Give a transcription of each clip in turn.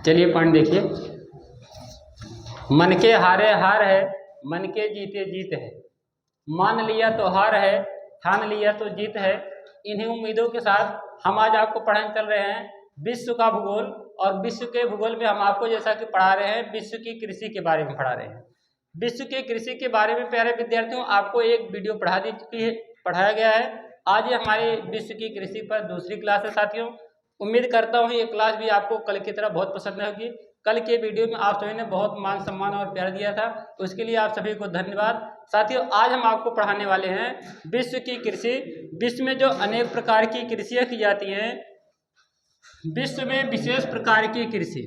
चलिए पॉइंट देखिए, मन के हारे हार है, मन के जीते जीत है, मान लिया तो हार है, ठान लिया तो जीत है। इन्हीं उम्मीदों के साथ हम आज आपको पढ़ाने चल रहे हैं विश्व का भूगोल। और विश्व के भूगोल में हम आपको जैसा कि पढ़ा रहे हैं विश्व की कृषि के बारे में पढ़ा रहे हैं। विश्व के कृषि के बारे में प्यारे विद्यार्थियों आपको एक वीडियो पढ़ाया गया है। आज ये हमारी विश्व की कृषि पर दूसरी क्लास है साथियों। उम्मीद करता हूँ ये क्लास भी आपको कल की तरह बहुत पसंद होगी। कल के वीडियो में आप सभी ने बहुत मान सम्मान और प्यार दिया था, उसके लिए आप सभी को धन्यवाद। साथियों आज हम आपको पढ़ाने वाले हैं विश्व की कृषि। विश्व में जो अनेक प्रकार की कृषियाँ की जाती हैं, विश्व में विशेष प्रकार की कृषि,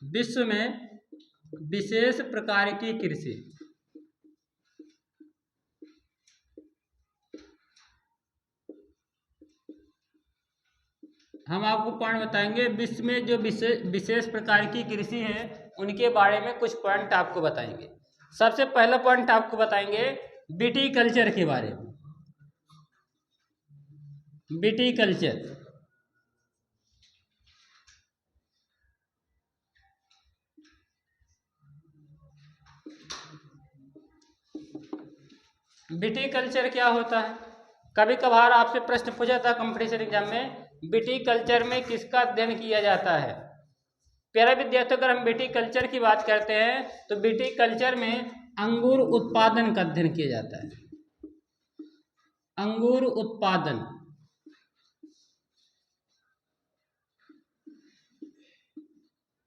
विश्व में विशेष प्रकार की कृषि, हम आपको पॉइंट बताएंगे। विश्व में जो विशेष प्रकार की कृषि है उनके बारे में कुछ पॉइंट आपको बताएंगे। सबसे पहला पॉइंट आपको बताएंगे विटीकल्चर के बारे में। विटीकल्चर, विटीकल्चर क्या होता है? कभी कभार आपसे प्रश्न पूछा था कंपटीशन एग्जाम में, विटीकल्चर में किसका अध्ययन किया जाता है? प्यारे विद्यार्थियों अगर हम विटीकल्चर की बात करते हैं तो विटीकल्चर में अंगूर उत्पादन का अध्ययन किया जाता है। अंगूर उत्पादन,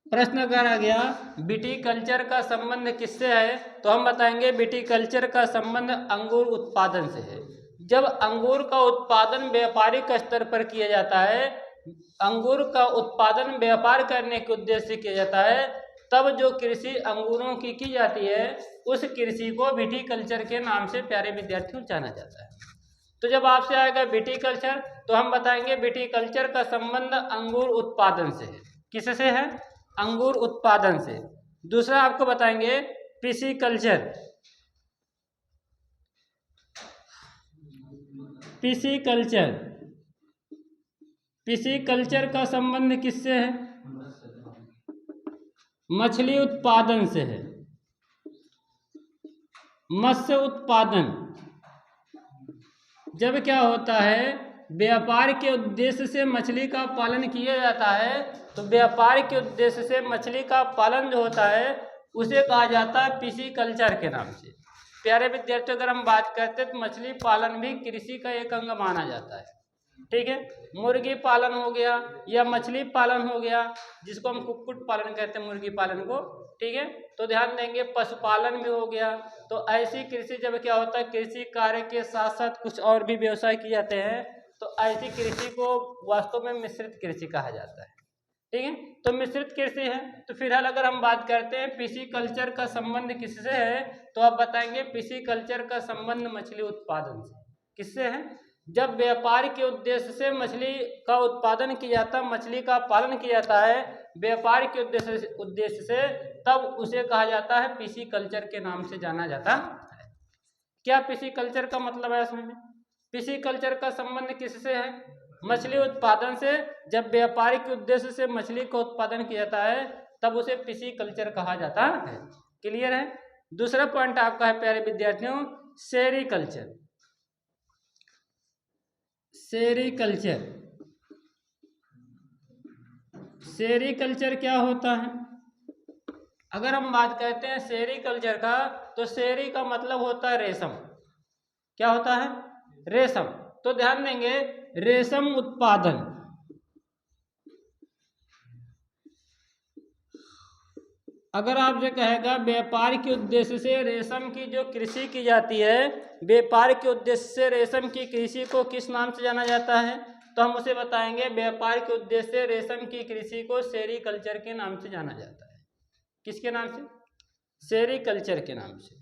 प्रश्न अगर आ गया विटीकल्चर का संबंध किससे है तो हम बताएंगे विटीकल्चर का संबंध अंगूर उत्पादन से है। जब अंगूर का उत्पादन व्यापारिक स्तर पर किया जाता है, अंगूर का उत्पादन व्यापार करने के उद्देश्य से किया जाता है, तब जो कृषि अंगूरों की जाती है उस कृषि को विटीकल्चर के नाम से प्यारे विद्यार्थियों जाना जाता है। तो जब आपसे आएगा विटीकल्चर तो हम बताएंगे विटीकल्चर का संबंध अंगूर उत्पादन से है। किससे है? अंगूर उत्पादन से। दूसरा आपको बताएंगे पिसीकल्चर। पिसीकल्चर, पिसीकल्चर का संबंध किससे है? मछली उत्पादन से है। मत्स्य उत्पादन, जब क्या होता है व्यापार के उद्देश्य से मछली का पालन किया जाता है तो व्यापार के उद्देश्य से मछली का पालन जो होता है उसे कहा जाता है पिसीकल्चर के नाम से। प्यारे विद्यार्थियों अगर हम बात करते हैं तो मछली पालन भी कृषि का एक अंग माना जाता है। ठीक है, मुर्गी पालन हो गया या मछली पालन हो गया, जिसको हम कुक्कुट पालन कहते हैं मुर्गी पालन को। ठीक है, तो ध्यान देंगे पशुपालन भी हो गया। तो ऐसी कृषि जब क्या होता है कृषि कार्य के साथ साथ कुछ और भी व्यवसाय किए जाते हैं तो ऐसी कृषि को वास्तव में मिश्रित कृषि कहा जाता है। ठीक है, तो मिश्रित कृषि है। तो फिलहाल अगर हम बात करते हैं पिसीकल्चर का संबंध किससे है तो आप बताएंगे पिसीकल्चर का संबंध मछली उत्पादन से। किससे है? जब व्यापार के उद्देश्य से मछली का उत्पादन किया जाता है, मछली का पालन किया जाता है व्यापार के उद्देश्य से, तब उसे कहा जाता है पिसीकल्चर के नाम से जाना जाता है। क्या पिसीकल्चर का मतलब है इसमें? पिसीकल्चर का संबंध किससे है? मछली उत्पादन से। जब व्यापारिक उद्देश्य से मछली का उत्पादन किया जाता है तब उसे पिसीकल्चर कहा जाता है। क्लियर है? दूसरा पॉइंट आपका है प्यारे विद्यार्थियों सेरीकल्चर। सेरीकल्चर, सेरीकल्चर क्या होता है? अगर हम बात करते हैं सेरीकल्चर का तो सेरी का मतलब होता है रेशम। क्या होता है? रेशम। तो ध्यान देंगे रेशम उत्पादन, अगर आपसे कहेगा व्यापार के उद्देश्य से रेशम की जो कृषि की जाती है, व्यापार के उद्देश्य से रेशम की कृषि को किस नाम से जाना जाता है तो हम उसे बताएंगे व्यापार के उद्देश्य से रेशम की कृषि को सेरीकल्चर के नाम से जाना जाता है। किसके नाम से? सेरीकल्चर के नाम से।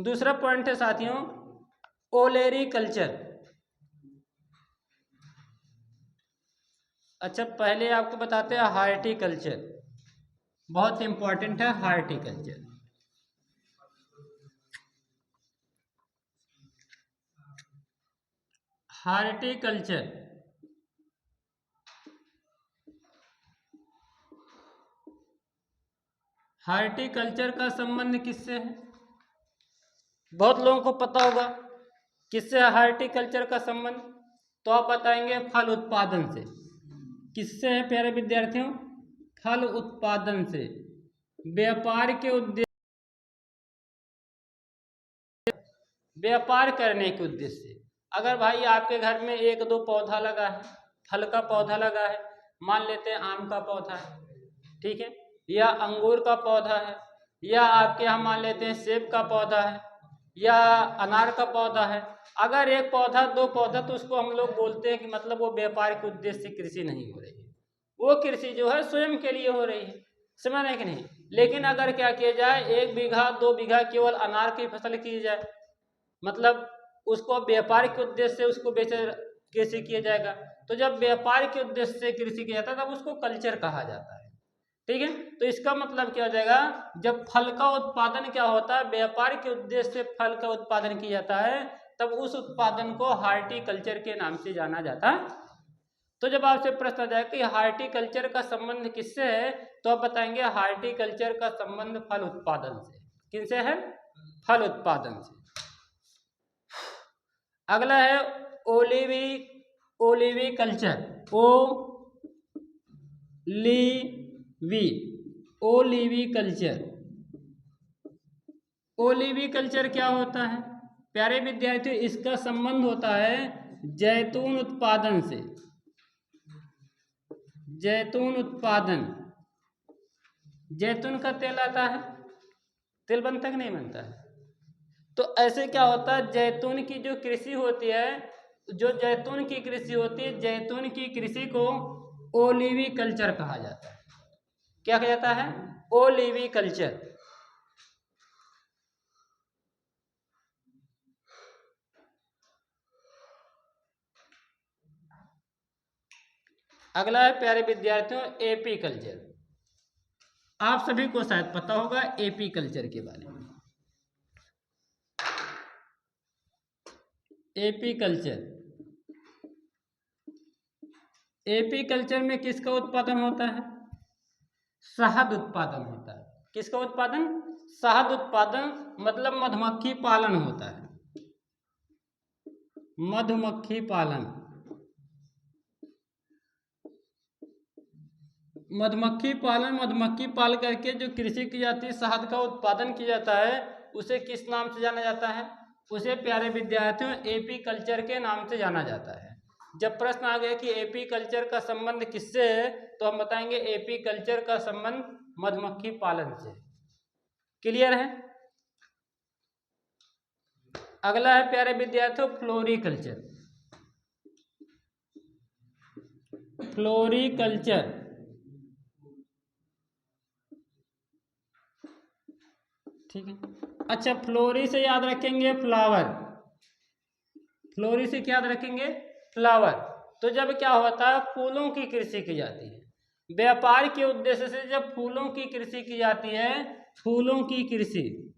दूसरा पॉइंट है साथियों ओलेरीकल्चर। अच्छा पहले आपको बताते हैं हार्टिकल्चर, बहुत इंपॉर्टेंट है हार्टिकल्चर। हार्टिकल्चर हार्टिकल्चर का संबंध किससे है? बहुत लोगों को पता होगा किससे है हार्टिकल्चर का संबंध, तो आप बताएंगे फल उत्पादन से। किससे है प्यारे विद्यार्थियों? फल उत्पादन से, व्यापार के उद्देश्य, व्यापार करने के उद्देश्य से। अगर भाई आपके घर में एक दो पौधा लगा है, फल का पौधा लगा है, मान लेते हैं आम का पौधा है, ठीक है, या अंगूर का पौधा है, या आपके यहाँ मान लेते हैं सेब का पौधा है, या अनार का पौधा है। अगर एक पौधा दो पौधा, तो उसको हम लोग बोलते हैं कि मतलब वो व्यापार के उद्देश्य से कृषि नहीं हो रही है, वो कृषि जो है स्वयं के लिए हो रही है, समझ रहे कि नहीं। लेकिन अगर क्या किया जाए, 1 बीघा 2 बीघा केवल अनार की फसल की जाए, मतलब उसको व्यापार के उद्देश्य से उसको कृषि किया जाएगा, तो जब व्यापार के उद्देश्य से कृषि किया जाता है तब उसको कल्चर कहा जाता है, ठीक है। तो इसका मतलब क्या हो जाएगा, जब फल का उत्पादन क्या होता है, व्यापार के उद्देश्य से फल का उत्पादन किया जाता है, तब उस उत्पादन को हार्टिकल्चर के नाम से जाना जाता है। तो जब आपसे प्रश्न आ जाए कि हार्टिकल्चर का संबंध किससे है, तो आप बताएंगे हार्टिकल्चर का संबंध फल उत्पादन से। किनसे है? फल उत्पादन से। अगला है ओलिवी कल्चर, ओलिवी कल्चर। ओलिवी कल्चर क्या होता है प्यारे विद्यार्थियों? इसका संबंध होता है जैतून उत्पादन से। जैतून उत्पादन, जैतून का तेल आता है, तेल बनता कि नहीं बनता है? तो ऐसे क्या होता है, जैतून की जो कृषि होती है, जो जैतून की कृषि होती है, जैतून की कृषि को ओलिवी कल्चर कहा जाता है। क्या कहा जाता है? ओलिवी कल्चर। अगला है प्यारे विद्यार्थियों एपी कल्चर। आप सभी को शायद पता होगा एपी कल्चर के बारे में। एपी कल्चर, एपी कल्चर में किसका उत्पादन होता है? शहद उत्पादन होता है। किसका उत्पादन? शहद उत्पादन, मतलब मधुमक्खी पालन होता है। मधुमक्खी पालन, मधुमक्खी पालन, मधुमक्खी पाल करके जो कृषि की जाती है, शहद का उत्पादन किया जाता है, उसे किस नाम से जाना जाता है? उसे प्यारे विद्यार्थियों एपी कल्चर के नाम से जाना जाता है। जब प्रश्न आ गया कि एपी कल्चर का संबंध किससे है, तो हम बताएंगे एपी कल्चर का संबंध मधुमक्खी पालन से। क्लियर है? अगला है प्यारे विद्यार्थियों फ्लोरिकल्चर। फ्लोरिकल्चर, ठीक है। अच्छा, फ्लोरी से याद रखेंगे फ्लावर, फ्लोरी से क्या याद रखेंगे? फ्लावर। तो जब क्या होता है, फूलों की कृषि की जाती है, व्यापार के उद्देश्य से जब फूलों की कृषि की जाती है, फूलों की कृषि,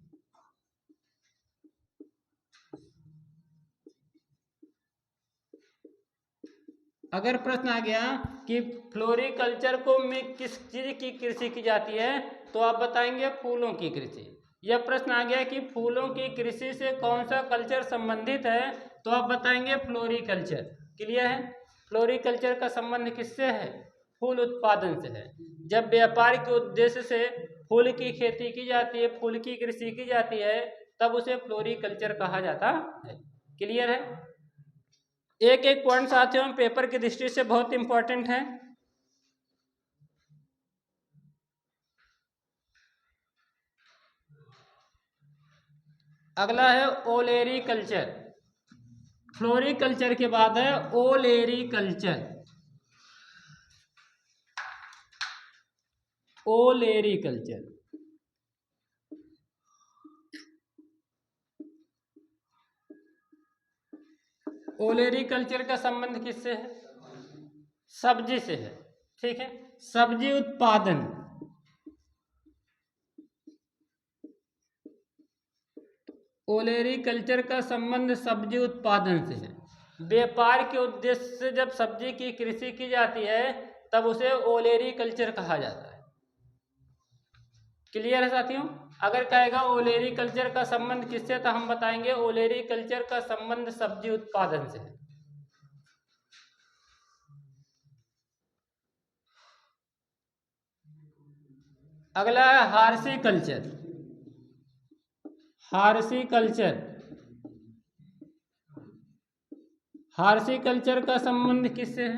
अगर प्रश्न आ गया कि फ्लोरिकल्चर को में किस चीज की कृषि की जाती है, तो आप बताएंगे फूलों की कृषि। यह प्रश्न आ गया कि फूलों की कृषि से कौन सा कल्चर संबंधित है, तो आप बताएंगे फ्लोरिकल्चर। क्लियर है? फ्लोरिकल्चर का संबंध किससे है? फूल उत्पादन से है। जब व्यापार के उद्देश्य से फूल की खेती की जाती है, फूल की कृषि की जाती है, तब उसे फ्लोरिकल्चर कहा जाता है। क्लियर है? एक एक पॉइंट साथियों पेपर की दृष्टि से बहुत इंपॉर्टेंट है। अगला है ओलेरी कल्चर। फ्लोरिकल्चर के बाद है ओलेरी कल्चर। ओलेरी कल्चर, ओलेरी कल्चर का संबंध किससे है? सब्जी से है, ठीक है। सब्जी उत्पादन, ओलेरी कल्चर का संबंध सब्जी उत्पादन से है। व्यापार के उद्देश्य से जब सब्जी की कृषि की जाती है तब उसे ओलेरी कल्चर कहा जाता है। क्लियर है साथियों? अगर कहेगा ओलेरी कल्चर का संबंध किससे, तो हम बताएंगे ओलेरी कल्चर का संबंध सब्जी उत्पादन से है। अगला है हार्सी कल्चर। हार्सी कल्चर, हार्सी कल्चर का संबंध किससे है?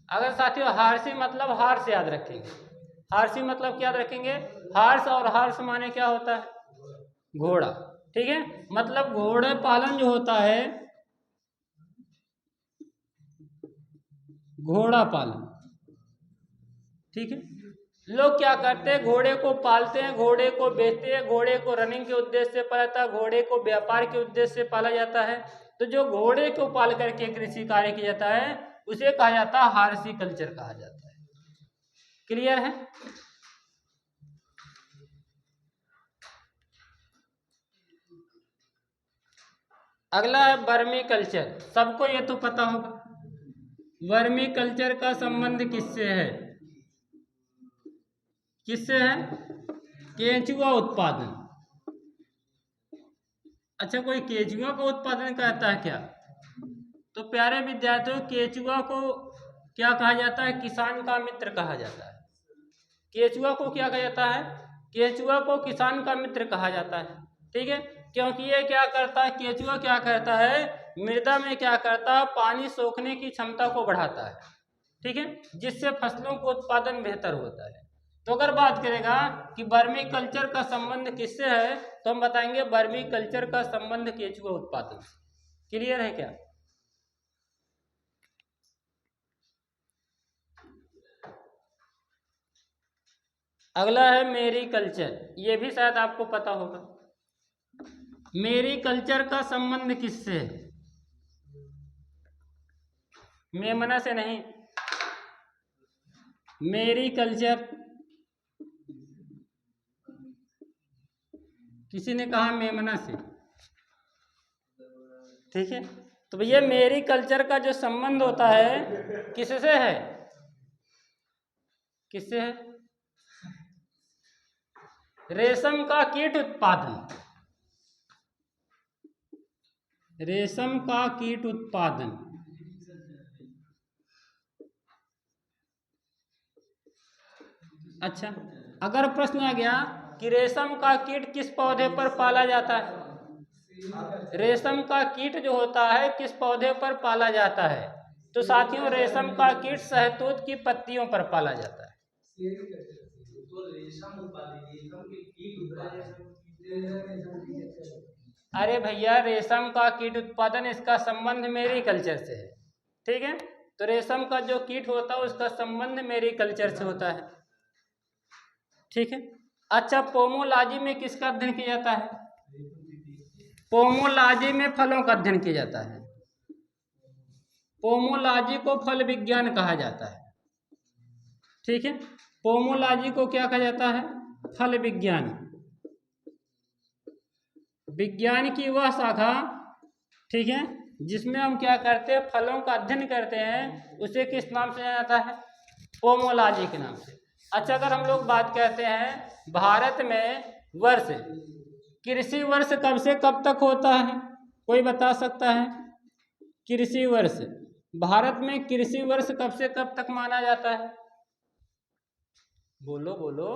अगर साथियों हार्सी मतलब हार्स याद रखेंगे, हार्सी मतलब क्या याद रखेंगे? हार्स, और हार्स माने क्या होता है? घोड़ा। ठीक है, मतलब घोड़े पालन जो होता है, घोड़ा पालन। ठीक है, लोग क्या करते हैं, घोड़े को पालते हैं, घोड़े को बेचते हैं, घोड़े को रनिंग के उद्देश्य से पाला जाता है, घोड़े को व्यापार के उद्देश्य से पाला जाता है। तो जो घोड़े को पाल करके कृषि कार्य किया जाता है उसे कहा जाता है हार्सी कल्चर कहा जाता है। क्लियर है? अगला है वर्मी कल्चर। सबको ये तो पता होगा, वर्मी कल्चर का संबंध किससे है? किससे है? केंचुआ उत्पादन। अच्छा, कोई केंचुआ का उत्पादन करता है क्या? तो प्यारे विद्यार्थियों, केंचुआ को क्या कहा जाता है? किसान का मित्र कहा जाता है। केंचुआ को क्या कहा जाता है? केंचुआ को किसान का मित्र कहा जाता है। ठीक है, क्योंकि ये क्या करता है, केंचुआ क्या करता है, मृदा में क्या करता है, पानी सोखने की क्षमता को बढ़ाता है। ठीक है, जिससे फसलों का उत्पादन बेहतर होता है। तो अगर बात करेगा कि वर्मी कल्चर का संबंध किससे है, तो हम बताएंगे वर्मी कल्चर का संबंध केंचुआ उत्पादन से। क्लियर है क्या? अगला है मेरी कल्चर। ये भी शायद आपको पता होगा। मेरी कल्चर का संबंध किससे है? मेमना से नहीं, मेरी कल्चर। किसी ने कहा मेमना से। ठीक है, तो भैया मेरी कल्चर का जो संबंध होता है किससे है? किससे है? रेशम का कीट उत्पादन। रेशम का कीट उत्पादन। अच्छा, अगर प्रश्न आ गया कि रेशम का कीट किस पौधे पर पाला जाता है, रेशम का कीट जो होता है किस पौधे पर पाला जाता है, तो साथियों रेशम का कीट शहतूत की पत्तियों पर पाला जाता है। अरे भैया, रेशम का कीट उत्पादन, इसका संबंध मेरी कल्चर से है। ठीक है, तो रेशम का जो कीट होता है उसका संबंध मेरी कल्चर से होता है। ठीक है, अच्छा, पोमोलॉजी में किसका अध्ययन किया जाता है? पोमोलॉजी में फलों का अध्ययन किया जाता है। पोमोलॉजी को फल विज्ञान कहा जाता है। ठीक है, पोमोलॉजी को क्या कहा जाता है? फल विज्ञान। विज्ञान की वह शाखा, ठीक है, जिसमें हम क्या करते हैं, फलों का अध्ययन करते हैं, उसे किस नाम से जाना जाता है? पोमोलॉजी के नाम से। अच्छा, अगर हम लोग बात करते हैं भारत में वर्ष, कृषि वर्ष कब से कब तक होता है, कोई बता सकता है? कृषि वर्ष, भारत में कृषि वर्ष कब से कब तक माना जाता है? बोलो बोलो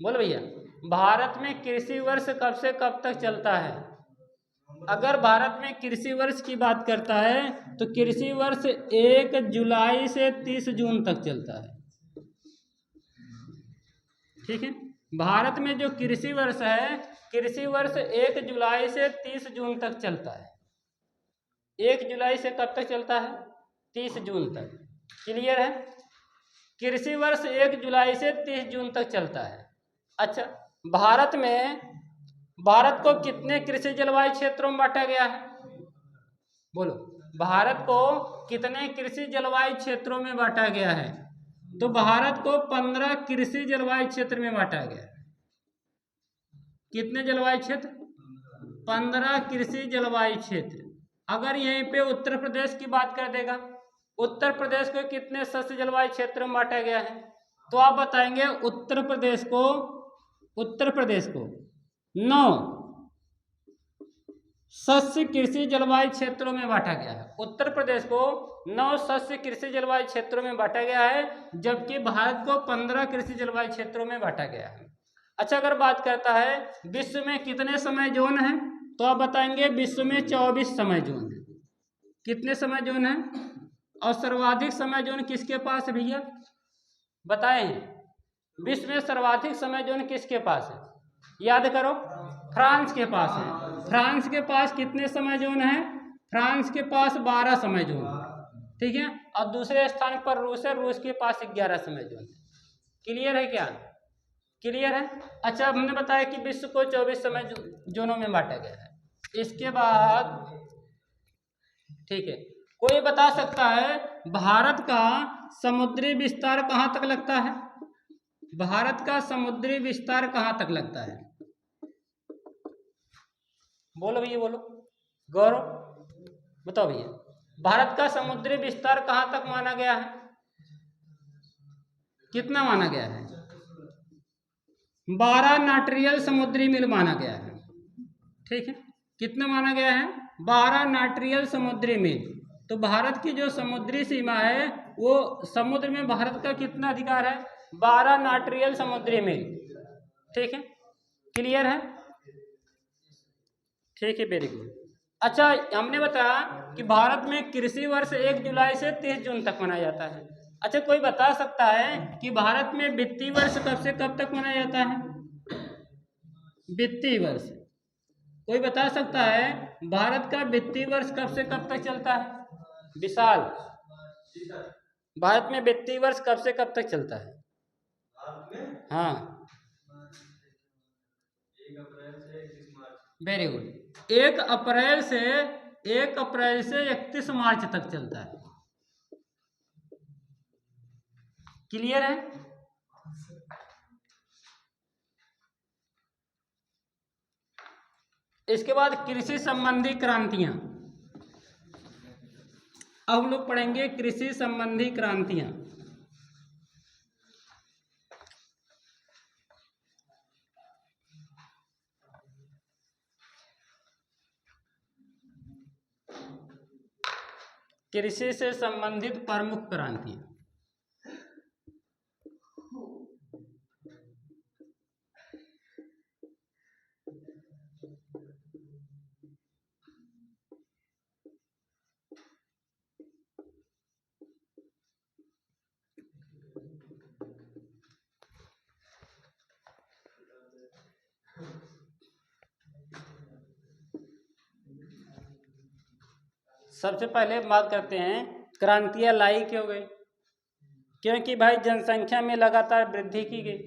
बोलो भैया, भारत में कृषि वर्ष कब से कब तक चलता है? अगर भारत में कृषि वर्ष की बात करता है तो कृषि वर्ष 1 जुलाई से 30 जून तक चलता है। ठीक है, भारत में जो कृषि वर्ष है, कृषि वर्ष 1 जुलाई से 30 जून तक चलता है। 1 जुलाई से कब तक चलता है? 30 जून तक। क्लियर है? कृषि वर्ष 1 जुलाई से 30 जून तक चलता है। अच्छा, भारत में, भारत को कितने कृषि जलवायु क्षेत्रों में बांटा गया है? बोलो, भारत को कितने कृषि जलवायु क्षेत्रों में बांटा गया है? तो भारत को 15 कृषि जलवायु क्षेत्र में बांटा गया है। कितने जलवायु क्षेत्र? 15 कृषि जलवायु क्षेत्र। अगर यहीं पे उत्तर प्रदेश की बात कर देगा, उत्तर प्रदेश को कितने सस्य जलवायु क्षेत्र में बांटा गया है, तो आप बताएंगे उत्तर प्रदेश को 9 सस्य कृषि जलवायु क्षेत्रों में बांटा गया है। उत्तर प्रदेश को 9 सस्य कृषि जलवायु क्षेत्रों में बांटा गया है, जबकि भारत को 15 कृषि जलवायु क्षेत्रों में बांटा गया है। अच्छा, अगर बात करता है विश्व में कितने समय जोन है, तो आप बताएंगे विश्व में 24 समय जोन है। कितने समय जोन है? और सर्वाधिक समय जोन किसके पास है भैया, बताएं? विश्व में सर्वाधिक समय जोन किसके पास है? याद करो, फ्रांस के पास है। फ्रांस के पास कितने समय जोन है? फ्रांस के पास 12 समय जोन है, ठीक है। और दूसरे स्थान पर रूस है, रूस के पास 11 समय जोन है। क्लियर है क्या? क्लियर है। अच्छा, हमने बताया कि विश्व को 24 समय जोनों में बांटा गया है। इसके बाद ठीक है, कोई बता सकता है भारत का समुद्री विस्तार कहाँ तक लगता है? भारत का समुद्री विस्तार कहाँ तक लगता है? बोलो भैया, बोलो। गौरव बताओ भैया, भारत का समुद्री विस्तार कहाँ तक माना गया है? कितना माना गया है? 12 नॉट्रियल समुद्री मील माना गया है, ठीक है। कितना माना गया है? 12 नॉट्रियल समुद्री मील। तो भारत की जो समुद्री सीमा है, वो समुद्र में भारत का कितना अधिकार है? 12 नॉट्रियल समुद्री मील, ठीक है। क्लियर है? ठीक है, वेरी गुड। अच्छा, हमने बताया कि भारत में कृषि वर्ष 1 जुलाई से 30 जून तक मनाया जाता है। अच्छा, कोई बता सकता है कि भारत में वित्तीय वर्ष कब से कब तक मनाया जाता है? वित्तीय वर्ष कोई बता सकता है भारत का वित्तीय वर्ष कब से कब तक चलता है? विशाल, भारत में वित्तीय वर्ष कब से कब तक चलता है? हाँ, वेरी गुड। 1 अप्रैल से 31 मार्च तक चलता है। क्लियर है? इसके बाद कृषि संबंधी क्रांतियां। अब हम लोग पढ़ेंगे कृषि संबंधी क्रांतियां। कृषि से संबंधित प्रमुख क्रांतियां। सबसे पहले बात करते हैं क्रांतियां लाई क्यों गई? क्योंकि भाई जनसंख्या में लगातार वृद्धि की गई।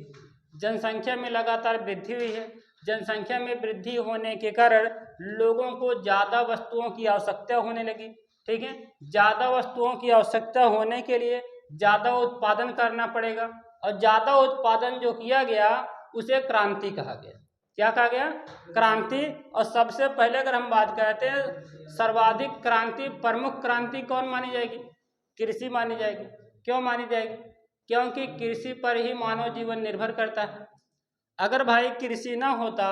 जनसंख्या में लगातार वृद्धि हुई है। जनसंख्या में वृद्धि होने के कारण लोगों को ज़्यादा वस्तुओं की आवश्यकता होने लगी, ठीक है। ज़्यादा वस्तुओं की आवश्यकता होने के लिए ज़्यादा उत्पादन करना पड़ेगा, और ज़्यादा उत्पादन जो किया गया उसे क्रांति कहा गया। क्या कहा गया? क्रांति। और सबसे पहले अगर हम बात करते हैं सर्वाधिक क्रांति, प्रमुख क्रांति कौन मानी जाएगी? कृषि मानी जाएगी। क्यों मानी जाएगी? क्योंकि कृषि पर ही मानव जीवन निर्भर करता है। अगर भाई कृषि ना होता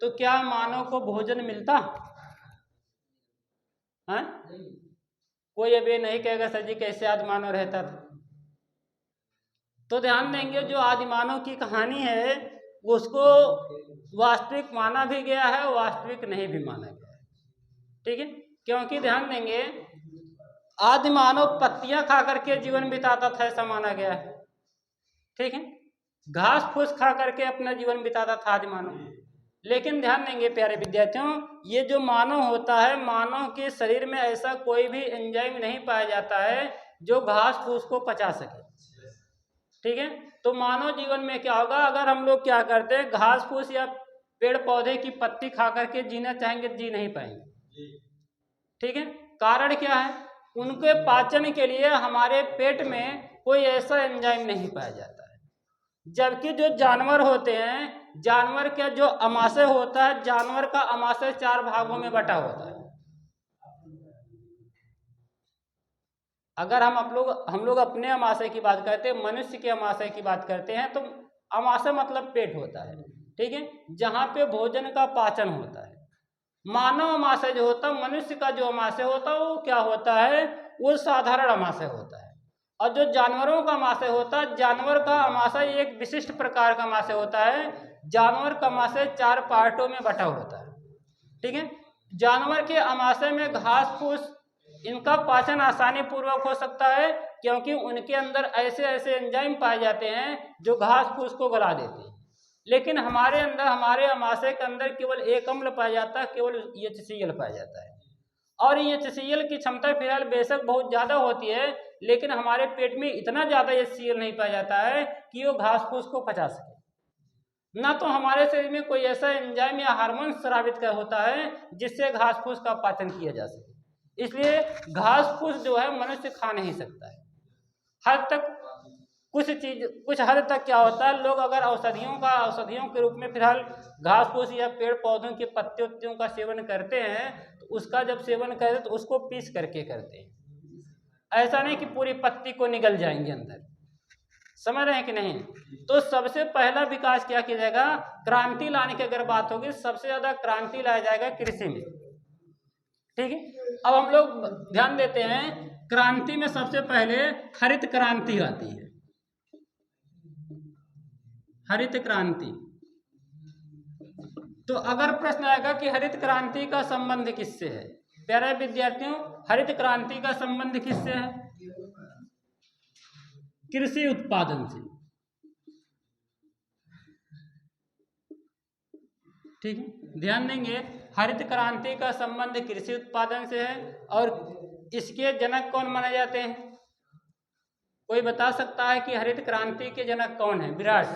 तो क्या मानव को भोजन मिलता? हाँ, कोई अभी नहीं कहेगा सर जी कैसे आदि मानव रहता था। तो ध्यान देंगे, जो आदि मानव की कहानी है उसको वास्तविक माना भी गया है, वास्तविक नहीं भी माना गया है, ठीक है। क्योंकि ध्यान देंगे आदि मानव पत्तियां खा करके जीवन बिताता था, ऐसा माना गया है, ठीक है। घास फूस खा करके अपना जीवन बिताता था आदि मानव। लेकिन ध्यान देंगे प्यारे विद्यार्थियों, ये जो मानव होता है, मानव के शरीर में ऐसा कोई भी एंजाइम नहीं पाया जाता है जो घास फूस को पचा सके, ठीक है। तो मानव जीवन में क्या होगा, अगर हम लोग क्या करते हैं घास फूस या पेड़ पौधे की पत्ती खा करके जीना चाहेंगे, जी नहीं पाएंगे, ठीक है। कारण क्या है? उनके पाचन के लिए हमारे पेट में कोई ऐसा एंजाइम नहीं पाया जाता है। जबकि जो जानवर होते हैं, जानवर का जो अमाशय होता है, जानवर का अमाशय 4 भागों में बटा होता है। अगर हम लोग अपने अमाशय की बात करते हैं, मनुष्य के अमाशय की बात करते हैं, तो अमाशय मतलब पेट होता है, ठीक है, जहाँ पे भोजन का पाचन होता है। मानव अमाशय जो होता है, मनुष्य का जो अमाशय होता है वो क्या होता है, वो साधारण अमाशय होता है। और जो जानवरों का अमाशय होता है, जानवर का अमाशय एक विशिष्ट प्रकार का अमाशय होता है। जानवर का अमाशय 4 पार्टों में बटा होता है, ठीक है। जानवर के अमाशय में घास फूस, इनका पाचन आसानी पूर्वक हो सकता है, क्योंकि उनके अंदर ऐसे ऐसे एंजाइम पाए जाते हैं जो घास फूस को गला देते हैं। लेकिन हमारे अंदर, हमारे अमाशय के अंदर केवल एक अम्ल पाया जाता है, केवल HCl पाया जाता है। और HCl की क्षमता फिलहाल बेशक बहुत ज़्यादा होती है, लेकिन हमारे पेट में इतना ज़्यादा HCl नहीं पाया जाता है कि वो घास फूस को पचा सके। ना तो हमारे शरीर में कोई ऐसा एंजाइम या हार्मोन स्रावित कर होता है जिससे घास फूस का पाचन किया जा सके। इसलिए घास फूस जो है मनुष्य खा नहीं सकता है। हद तक कुछ हद तक क्या होता है, लोग अगर औषधियों के रूप में फिलहाल घास फूस या पेड़ पौधों के पत्ते उत्तियों का सेवन करते हैं, तो उसका जब सेवन करें तो उसको पीस करके करते हैं। ऐसा नहीं कि पूरी पत्ती को निगल जाएंगे अंदर, समझ रहे हैं कि नहीं। तो सबसे पहला विकास क्या किया जाएगा, क्रांति लाने की अगर बात होगी, सबसे ज्यादा क्रांति लाया जाएगा कृषि में, ठीक है। अब हम लोग ध्यान देते हैं, क्रांति में सबसे पहले हरित क्रांति आती है। हरित क्रांति, तो अगर प्रश्न आएगा कि हरित क्रांति का संबंध किससे है, प्यारे विद्यार्थियों, हरित क्रांति का संबंध किससे है, कृषि उत्पादन से, ठीक है। ध्यान देंगे, हरित क्रांति का संबंध कृषि उत्पादन से है। और इसके जनक कौन माने जाते हैं, कोई बता सकता है कि हरित क्रांति के जनक कौन है, विराट।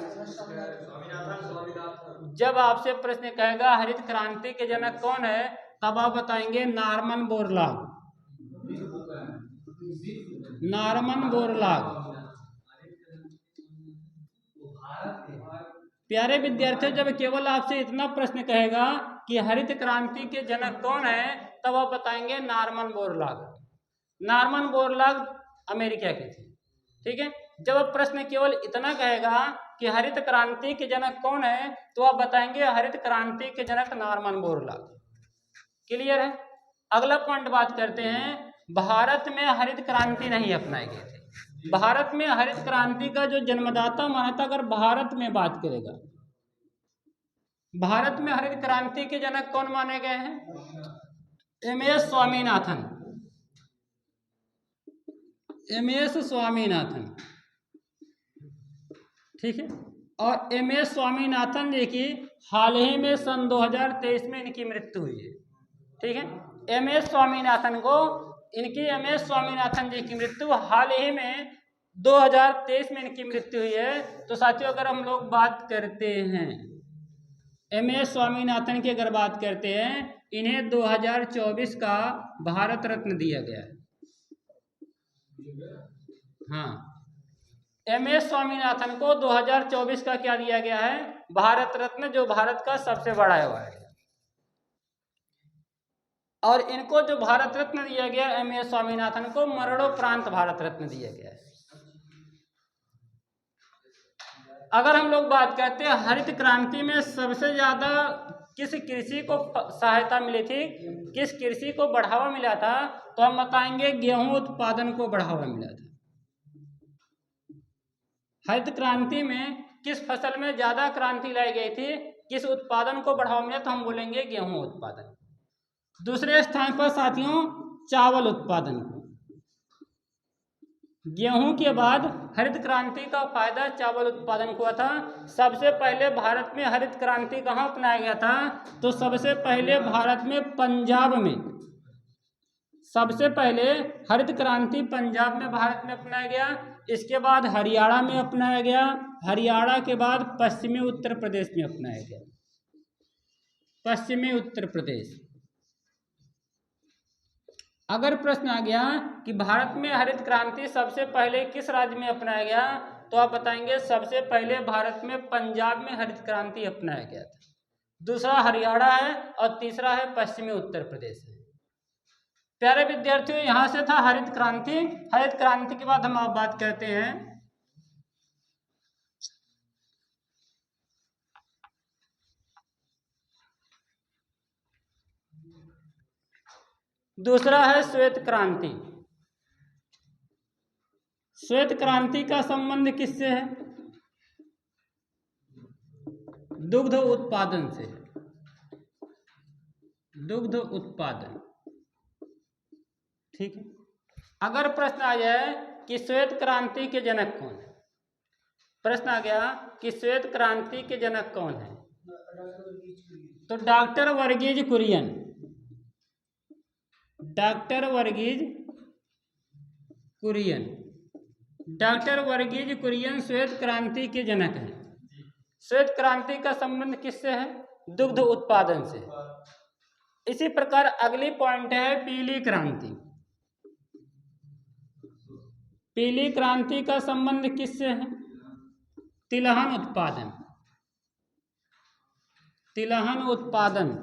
जब आपसे प्रश्न कहेगा हरित क्रांति के जनक कौन है, तब आप बताएंगे नॉर्मन बोरलॉग। Norman Borlaug. प्यारे विद्यार्थियों, जब केवल आपसे इतना प्रश्न कहेगा कि हरित क्रांति के जनक कौन है, तब आप बताएंगे Norman Borlaug. Norman Borlaug America के थे, ठीक है। जब प्रश्न केवल इतना कहेगा कि हरित क्रांति के जनक कौन है, तो आप बताएंगे हरित क्रांति के जनक नॉर्मन बोरलॉग। क्लियर है। अगला पॉइंट बात करते हैं, भारत में हरित क्रांति नहीं अपनाए गए थे। भारत में हरित क्रांति का जो जन्मदाता माना था, अगर भारत में बात करेगा, भारत में हरित क्रांति के जनक कौन माने गए हैं, MS स्वामीनाथन। MS स्वामीनाथन, ठीक है। और MS स्वामीनाथन देखिए, हाल ही में सन 2023 में इनकी मृत्यु हुई है, ठीक है। MS स्वामीनाथन जी की मृत्यु हाल ही में 2023 में इनकी मृत्यु हुई है। तो साथियों, अगर हम लोग बात करते हैं MS स्वामीनाथन की, अगर बात करते हैं, इन्हें 2024 का भारत रत्न दिया गया है। हाँ, MS स्वामीनाथन को 2024 का क्या दिया गया है, भारत रत्न, जो भारत का सबसे बड़ा अवार्ड है। और इनको जो भारत रत्न दिया गया MS स्वामीनाथन को, मरणोपरांत भारत रत्न दिया गया है। अगर हम लोग बात करते हैं हरित क्रांति में सबसे ज्यादा किस कृषि को सहायता मिली थी, किस कृषि को बढ़ावा मिला था, तो हम बताएंगे गेहूं उत्पादन को बढ़ावा मिला था। हरित क्रांति में किस फसल में ज्यादा क्रांति लाई गई थी, किस उत्पादन को बढ़ावा मिला, तो हम बोलेंगे गेहूं उत्पादन। दूसरे स्थान पर साथियों चावल उत्पादन को। गेहूं के बाद हरित क्रांति का फायदा चावल उत्पादन को था। सबसे पहले भारत में हरित क्रांति कहाँ अपनाया गया था, तो सबसे पहले भारत में पंजाब में, सबसे पहले हरित क्रांति पंजाब में भारत में अपनाया गया। इसके बाद हरियाणा में अपनाया गया, हरियाणा के बाद पश्चिमी उत्तर प्रदेश में अपनाया गया, पश्चिमी उत्तर प्रदेश। अगर प्रश्न आ गया कि भारत में हरित क्रांति सबसे पहले किस राज्य में अपनाया गया, तो आप बताएंगे सबसे पहले भारत में पंजाब में हरित क्रांति अपनाया गया था, दूसरा हरियाणा है और तीसरा है पश्चिमी उत्तर प्रदेश है। प्यारे विद्यार्थियों, यहाँ से था हरित क्रांति। हरित क्रांति के बाद हम अब बात करते हैं दूसरा है श्वेत क्रांति। श्वेत क्रांति का संबंध किससे है? दुग्ध उत्पादन से। दुग्ध उत्पादन, ठीक है। अगर प्रश्न आ जाए कि श्वेत क्रांति के जनक कौन है, प्रश्न आ गया कि श्वेत क्रांति के जनक कौन है, तो doctor Varghese Kurien. Doctor Varghese Kurien. Doctor Varghese Kurien श्वेत क्रांति के जनक हैं। श्वेत क्रांति का संबंध किससे है? दुग्ध उत्पादन से। इसी प्रकार अगली पॉइंट है पीली क्रांति। पीली क्रांति का संबंध किससे है? तिलहन उत्पादन। तिलहन उत्पादन।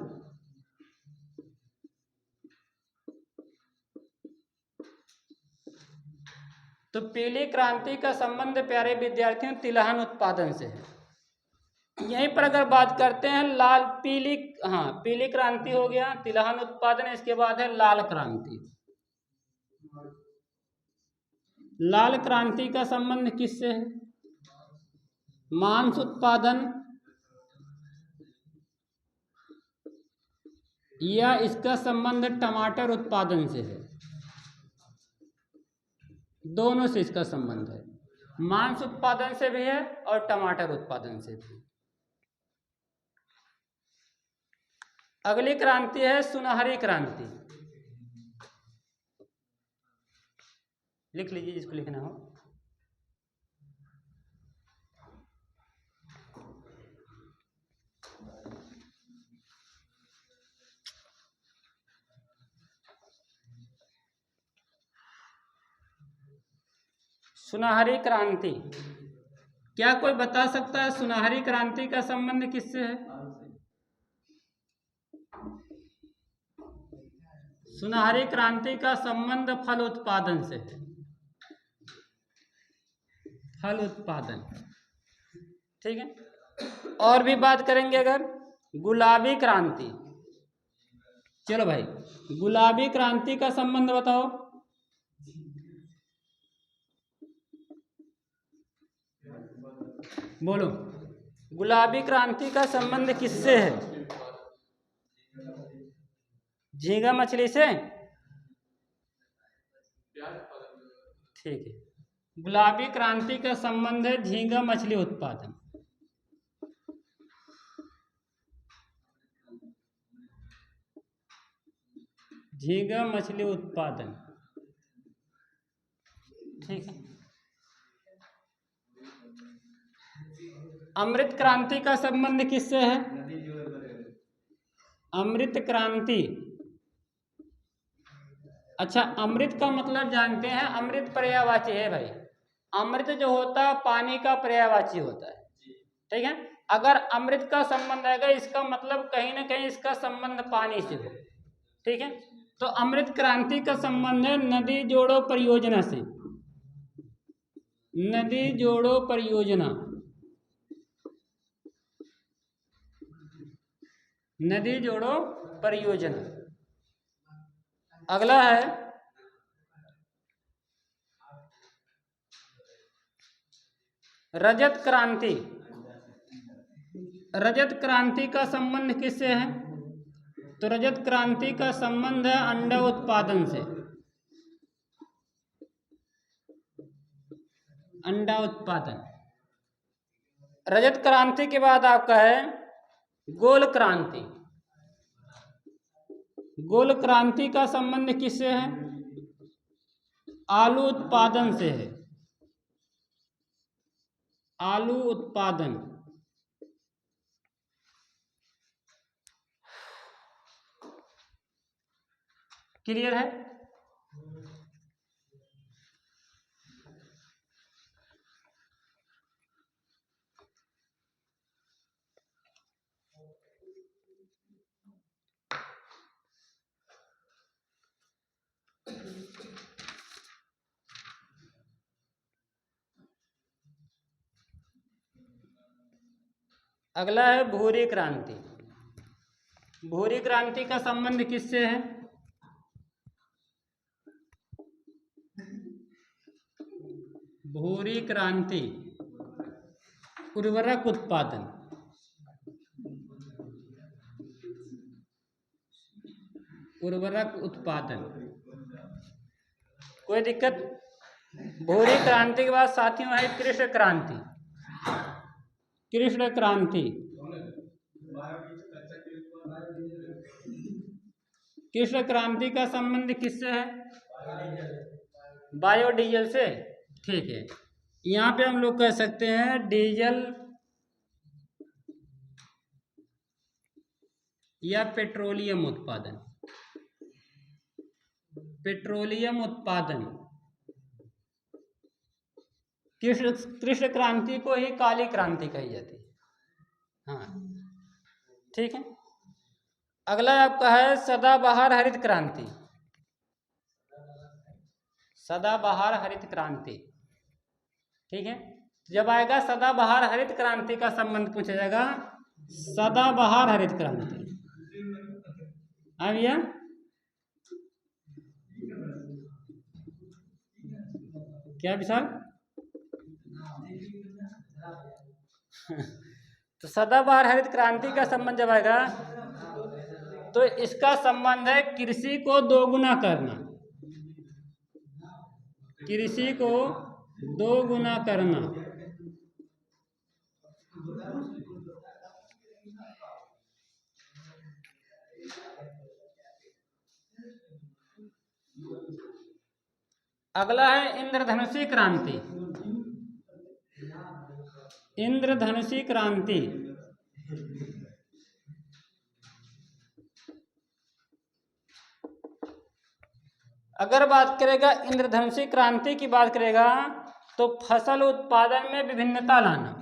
तो पीली क्रांति का संबंध प्यारे विद्यार्थियों तिलहन उत्पादन से है। यहीं पर अगर बात करते हैं लाल पीली, हाँ पीली क्रांति हो गया, तिलहन उत्पादन, इसके बाद है लाल क्रांति। लाल क्रांति का संबंध किससे है? मांस उत्पादन या इसका संबंध टमाटर उत्पादन से है। दोनों से इसका संबंध है, मांस उत्पादन से भी है और टमाटर उत्पादन से भी। अगली क्रांति है सुनहरी क्रांति। लिख लीजिए जिसको लिखना हो। सुनहरी क्रांति, क्या कोई बता सकता है सुनहरी क्रांति का संबंध किससे है? सुनहरी क्रांति का संबंध फल उत्पादन से है। फल उत्पादन, ठीक है। और भी बात करेंगे अगर गुलाबी क्रांति। चलो भाई, गुलाबी क्रांति का संबंध बताओ। बोलो, गुलाबी क्रांति का संबंध किससे है? झींगा मछली से, ठीक है। गुलाबी क्रांति का संबंध है झींगा मछली उत्पादन। झींगा मछली उत्पादन, ठीक है। अमृत क्रांति का संबंध किससे है? अमृत क्रांति, अच्छा अमृत का मतलब जानते हैं, अमृत पर्यायवाची है भाई। अमृत जो होता है पानी का पर्यायवाची होता है, ठीक है। अगर अमृत का संबंध आएगा इसका मतलब कहीं ना कहीं इसका संबंध पानी से हो, ठीक है। तो अमृत क्रांति का संबंध है नदी जोड़ो परियोजना से। नदी जोड़ो परियोजना, नदी जोड़ो परियोजना। अगला है रजत क्रांति। रजत क्रांति का संबंध किससे है? तो रजत क्रांति का संबंध है अंडा उत्पादन से। अंडा उत्पादन। रजत क्रांति के बाद आपका है गोल क्रांति। गोल क्रांति का संबंध किससे है? आलू उत्पादन से है। आलू उत्पादन, क्लियर है? अगला है भूरी क्रांति। भूरी क्रांति का संबंध किससे है? भूरी क्रांति उर्वरक उत्पादन। उर्वरक उत्पादन, कोई दिक्कत? भूरी क्रांति के बाद साथियों है कृष्ण क्रांति। कृष्ण क्रांति, कृष्ण क्रांति का संबंध किससे है? बायोडीजल से। ठीक है, यहाँ पे हम लोग कह सकते हैं डीजल या पेट्रोलियम उत्पादन। पेट्रोलियम उत्पादन। कृष्ण क्रांति को ही काली क्रांति कही जाती है। हाँ, ठीक है। अगला आपका है सदाबहार हरित क्रांति। सदाबहार हरित क्रांति, ठीक है। जब आएगा सदाबहार हरित क्रांति का संबंध पूछा जाएगा, सदाबहार हरित क्रांति। हाँ भैया, क्या विशाल? तो सदाबहार हरित क्रांति का संबंध जब आएगा तो इसका संबंध है कृषि को दोगुना करना। कृषि को दोगुना करना। अगला है इंद्रधनुषी क्रांति। इंद्रधनुषी क्रांति, अगर बात करेगा इंद्रधनुषी क्रांति की बात करेगा तो फसल उत्पादन में विभिन्नता लाना।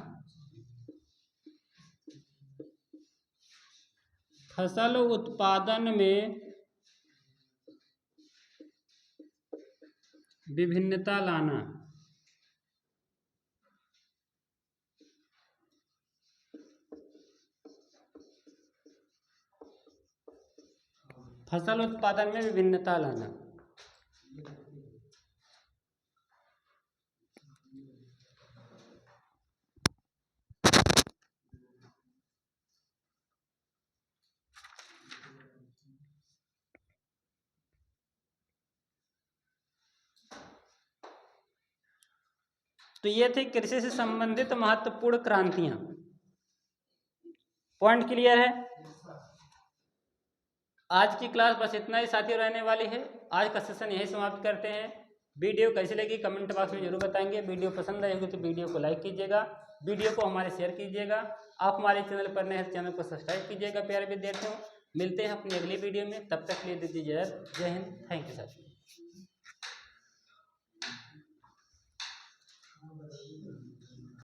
फसल उत्पादन में विभिन्नता लाना। फसल उत्पादन में विभिन्नता लाना। तो ये थी कृषि से संबंधित महत्वपूर्ण क्रांतियां। पॉइंट क्लियर है? आज की क्लास बस इतना ही साथियों रहने वाली है। आज का सेशन यही समाप्त करते हैं। वीडियो कैसी लगी कमेंट बॉक्स में जरूर बताएंगे। वीडियो पसंद आएगी तो वीडियो को लाइक कीजिएगा, वीडियो को हमारे शेयर कीजिएगा। आप हमारे चैनल पर नए हैं तो चैनल को सब्सक्राइब कीजिएगा। प्यारे विद्यार्थियों, मिलते हैं अपनी अगली वीडियो में, तब तक के लिए दीजिए जय हिंद, थैंक यू सर।